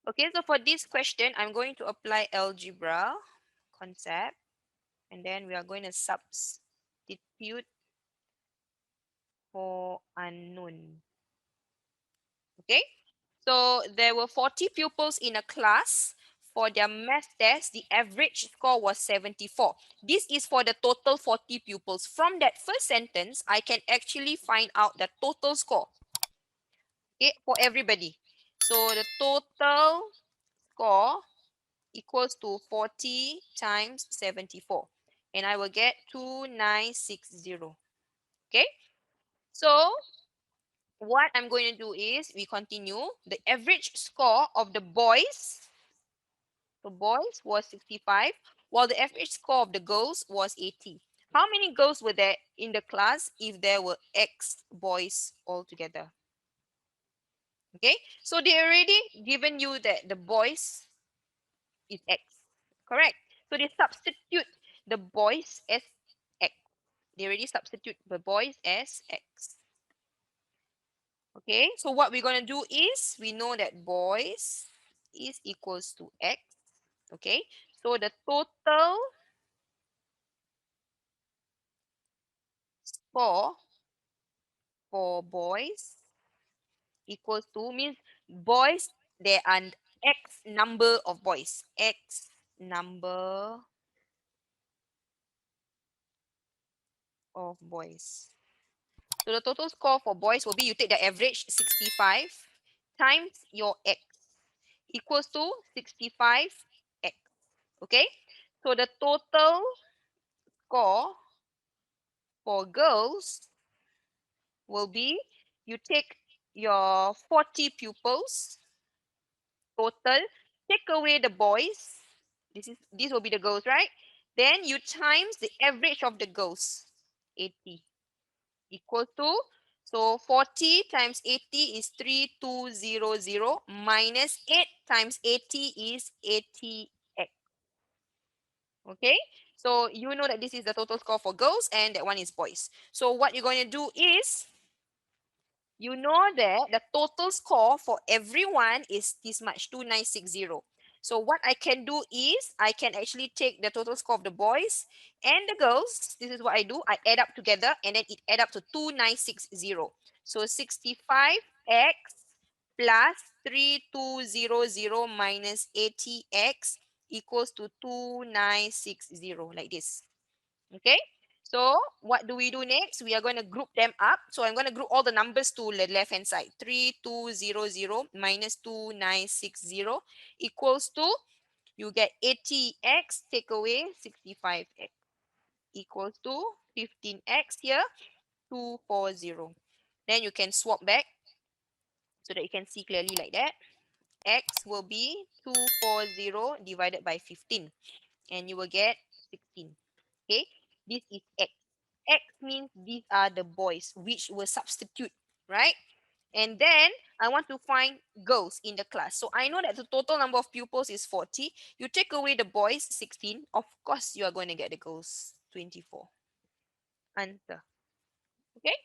Okay, so for this question, I'm going to apply algebra concept, and then we are going to substitute for unknown. Okay, so there were 40 pupils in a class. For their math test, the average score was 74. This is for the total 40 pupils. From that first sentence, I can actually find out the total score, okay, for everybody. So the total score equals to 40 times 74. And I will get 2960. Okay, so what I'm going to do is we continue. The average score of the boys was 65, while the average score of the girls was 80. How many girls were there in the class if there were X boys altogether? Okay, so they already given you that the boys is X, correct? So they substitute the boys as X. They already substitute the boys as X. Okay, so what we're going to do is we know that boys is equals to X. Okay, so the total score for boys equals to means boys, there are X number of boys. X number of boys. So the total score for boys will be you take the average 65 times your X equals to 65X. Okay, so the total score for girls will be you take your 40 pupils total, take away the boys. This will be the girls, right? Then you times the average of the girls, 80, equal to, so 40 times 80 is 3200 minus 8 times 80 is 80x. Okay, so you know that this is the total score for girls and that one is boys. So what you're going to do is you know that the total score for everyone is this much, 2960. So what I can do is I can actually take the total score of the boys and the girls. This is what I do. I add up together and then it add up to 2960. So 65x plus 3200 minus 80x equals to 2960, like this. Okay, so what do we do next? We are going to group them up. So I'm going to group all the numbers to the left hand side. 3200 minus 2960 equals to, you get 80x, take away 65x, equals to 15x here, 240. Then you can swap back so that you can see clearly like that. X will be 240 divided by 15 and you will get 16. Okay, this is X. X means these are the boys, which will substitute, right? And then I want to find girls in the class. So I know that the total number of pupils is 40. You take away the boys, 16. Of course, you are going to get the girls, 24. Answer. Okay?